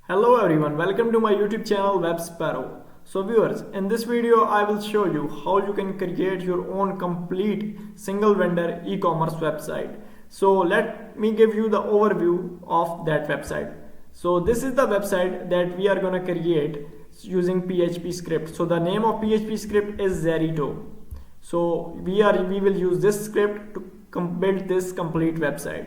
Hello everyone, welcome to my YouTube channel Web Sparrow. So viewers, in this video I will show you how you can create your own complete single vendor e-commerce website. So let me give you the overview of that website. So this is the website that we are going to create using PHP script. So the name of PHP script is Zairito. So we will use this script to build this complete website.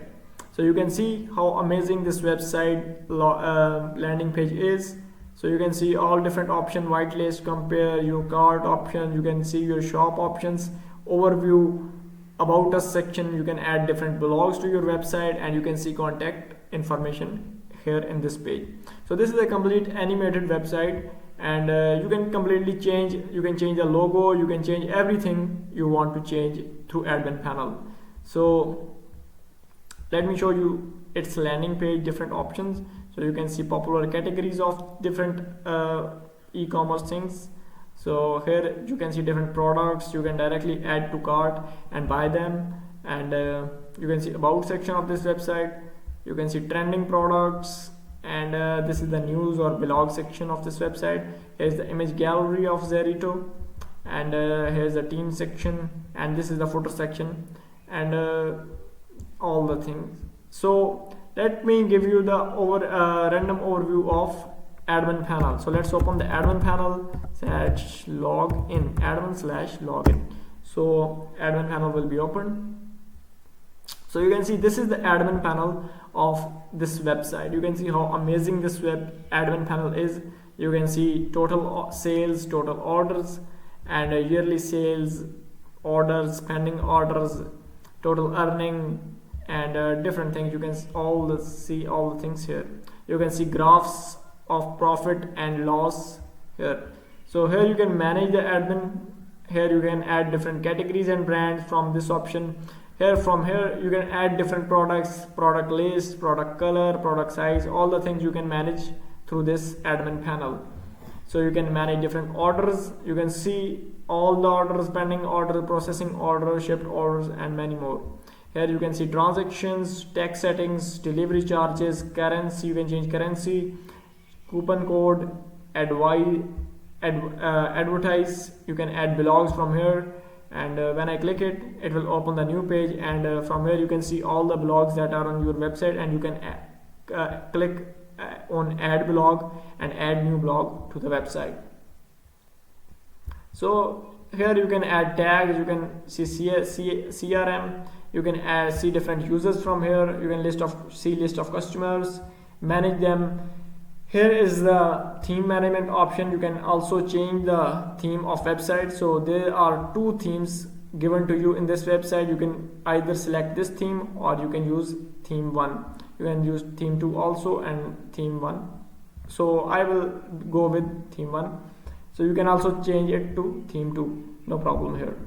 So you can see how amazing this website landing page is. So you can see all different options, whitelist, compare, your cart option, you can see your shop options, overview, about us section. You can add different blogs to your website, and you can see contact information here in this page. So this is a complete animated website, and you can completely change, you can change the logo, you can change everything you want to change through admin panel. So let me show you its landing page, different options. So you can see popular categories of different e-commerce things. So here you can see different products you can directly add to cart and buy them, and you can see about section of this website. You can see trending products, and this is the news or blog section of this website. Here's the image gallery of Zairito, and here's the team section, and this is the photo section, and all the things. So let me give you the random overview of admin panel. So let's open the admin panel /login, admin/login. So admin panel will be open. So you can see this is the admin panel of this website. You can see how amazing this admin panel is. You can see total sales, total orders, and yearly sales, orders, pending orders, total earning, and different things. You can see all the things here. You can see graphs of profit and loss here. So here you can manage the admin. Here you can add different categories and brands from this option. From here you can add different products, product list, product color, product size, all the things you can manage through this admin panel. So you can manage different orders. You can see all the orders, pending order, processing order, shipped orders, and many more. Here you can see transactions, tax settings, delivery charges, currency. You can change currency, coupon code, advertise. You can add blogs from here, and when I click it, it will open the new page, and from here you can see all the blogs that are on your website, and you can click on add blog and add new blog to the website. So here you can add tags, you can see CRM, you can see different users from here. You can see list of customers, manage them. Here is the theme management option. You can also change the theme of website. So there are two themes given to you in this website. You can either select this theme, or you can use theme 1. You can use theme 2 also, and theme 1. So I will go with theme 1. So you can also change it to theme 2, no problem here.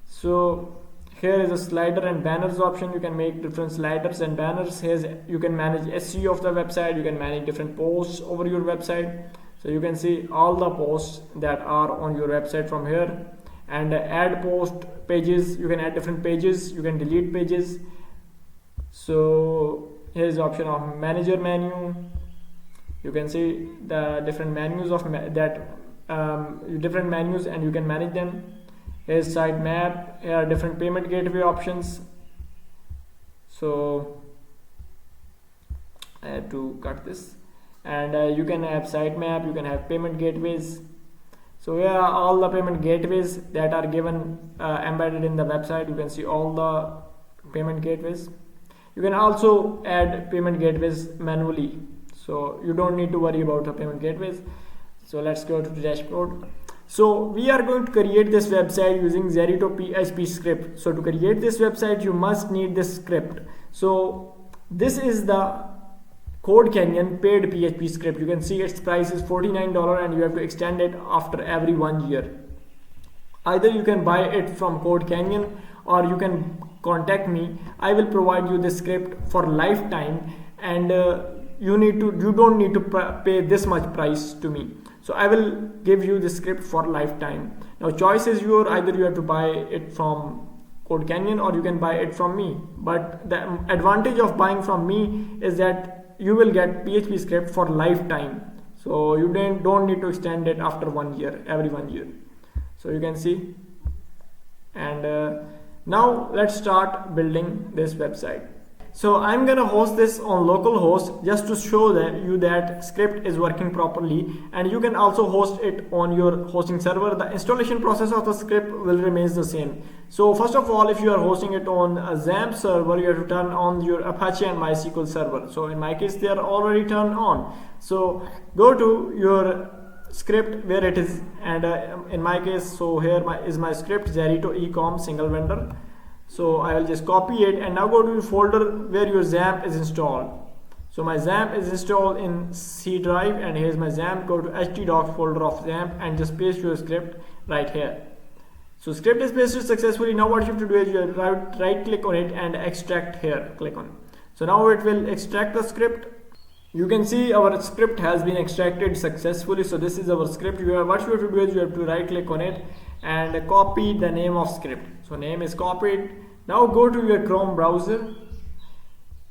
So here is a slider and banners option. You can make different sliders and banners. Here you can manage SEO of the website. You can manage different posts over your website. So you can see all the posts that are on your website from here, and add post pages. You can add different pages. You can delete pages. So here is the option of manager menu. You can see the different menus of different menus, and you can manage them. Here's site map. Here are different payment gateway options. So I have to cut this, and you can have site map, you can have payment gateways. So here are all the payment gateways that are given embedded in the website. You can see all the payment gateways. You can also add payment gateways manually, so you don't need to worry about the payment gateways. So let's go to the dashboard. So we are going to create this website using Zairito PHP script. So to create this website, you must need this script. So this is the Codecanyon paid PHP script. You can see its price is $49, and you have to extend it after every 1 year. Either you can buy it from Codecanyon, or you can contact me. I will provide you this script for lifetime, and you don't need to pay this much price to me. So I will give you the script for lifetime. Now choice is yours. Either you have to buy it from Codecanyon, or you can buy it from me. But the advantage of buying from me is that you will get PHP script for lifetime. So you don't need to extend it after 1 year, every 1 year. So you can see. And now let's start building this website. So I'm gonna host this on localhost just to show that script is working properly, and you can also host it on your hosting server. The installation process of the script will remain the same. So first of all, if you are hosting it on a XAMPP server, you have to turn on your Apache and MySQL server. So in my case, they are already turned on. So go to your script where it is, and in my case, so here is my script, Zairito ecom single vendor. So I will just copy it, and now go to your folder where your XAMPP is installed. So my XAMPP is installed in C drive, and here's my XAMPP. Go to htdocs folder of XAMPP and just paste your script right here. So script is pasted successfully. Now what you have to do is you right click on it and extract here. Click on. So now it will extract the script. You can see our script has been extracted successfully. So this is our script. What you have to do is you have to right click on it and copy the name of script. So name is copied. Now go to your Chrome browser.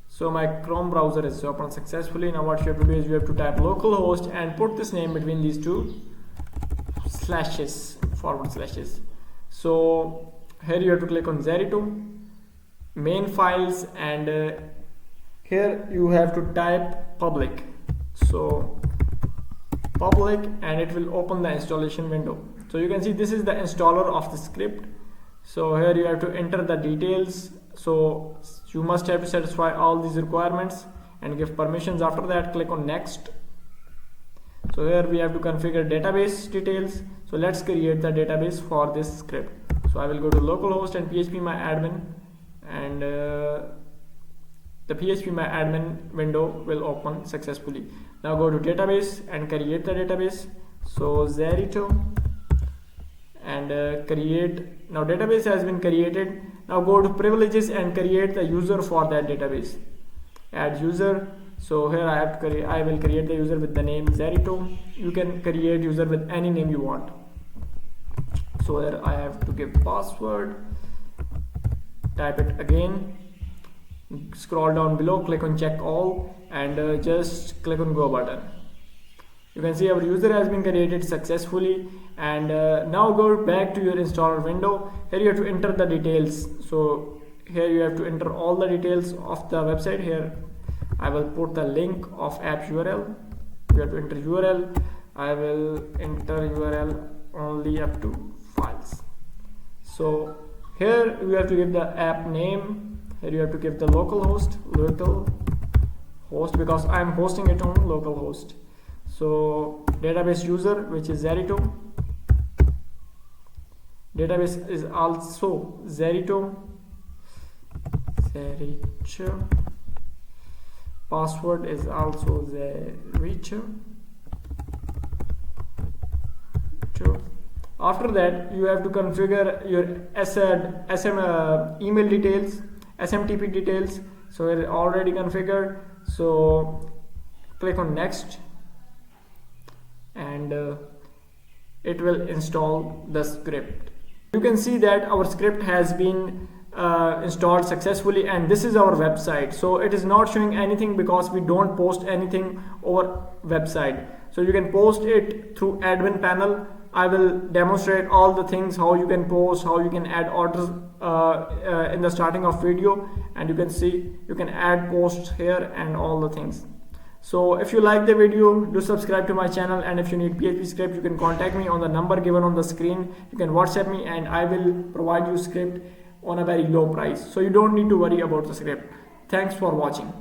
So my Chrome browser is open successfully. Now what you have to do is you have to type localhost and put this name between these two slashes, forward slashes. So here you have to click on Zairito, main files, and here you have to type public. So public, and it will open the installation window. So you can see this is the installer of the script. So here you have to enter the details. So you must have to satisfy all these requirements and give permissions. After that, click on next. So here we have to configure database details. So let's create the database for this script. So I will go to localhost and phpMyAdmin, and the phpMyAdmin window will open successfully. Now go to database and create the database. So Zairito, and create. Now database has been created. Now go to privileges and create the user for that database. Add user. So here I will create the user with the name Zairito. You can create user with any name you want. So here I have to give password. Type it again. Scroll down below, click on check all, and just click on go button. You can see our user has been created successfully, and now go back to your installer window. Here you have to enter the details. So here you have to enter all the details of the website. Here I will put the link of app URL. You have to enter URL. I will enter URL only up to files. So here you have to give the app name. Here you have to give the localhost, because I am hosting it on localhost. So database user, which is Zairito. Database is also Zairito. Password is also Zairito. After that, you have to configure your email details, SMTP details. So it is already configured. So click on next, and it will install the script. You can see that our script has been installed successfully, and this is our website. So it is not showing anything because we don't post anything over website. So you can post it through admin panel. I will demonstrate all the things, how you can post, how you can add orders in the starting of video, and you can see you can add posts here and all the things. So if you like the video, do subscribe to my channel, and if you need PHP script, you can contact me on the number given on the screen. You can WhatsApp me, and I will provide you script on a very low price. So you don't need to worry about the script. Thanks for watching.